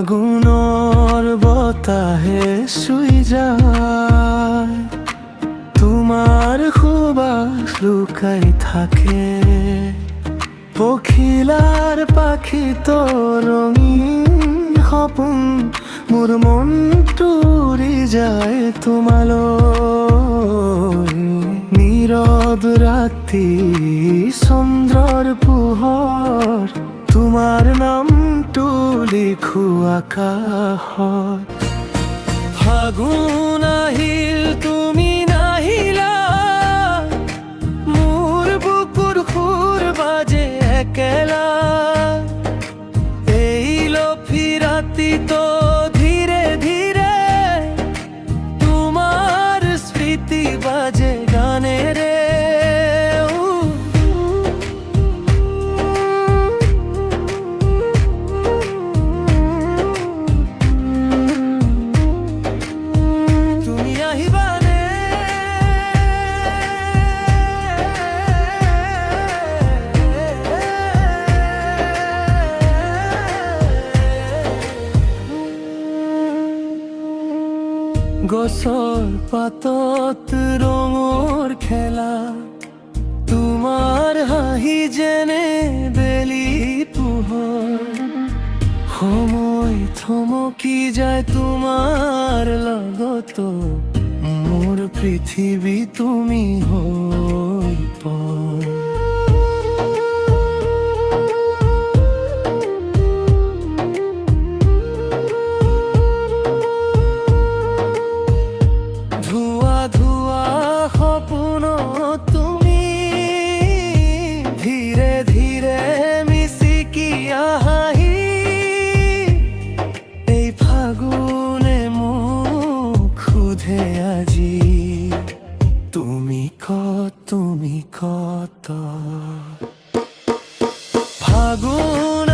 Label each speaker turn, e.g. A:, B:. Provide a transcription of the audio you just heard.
A: ফাগুনৰ বতাহে চুই যায়, তোমাৰ সুবাস লুকাই থাকে। পখিলাৰ পাখিত ৰঙীন সপোন, মোৰ মনটো উৰি যায় তোমালৈ। নীৰৱ ৰাতি চন্দ্ৰৰ পোহৰ, তোমাৰ নামটো লিখো আকাশত। ফাগুন আহিল তুমি নাহিলা, মোৰ বুকুৰ সুৰ বাজে একেলা। এইলো ফিরাতিতো ধীরে ধীরে, তোমার স্মৃতি বাজে গানে রে। গছৰ পাতত ৰঙৰ খেলা, তোমাৰ হাঁহি যেনে বেলি পোহৰ। সময় থমকি যায় তোমাৰ লগত, মোৰ পৃথিৱী তুমি হৈ পৰ। সপোন তুমি ধীরে ধীরে মিচিকি আহি, এই ফাগুনে মোক সোধে আজি, তুমি কত, তুমি কত। ফাগুন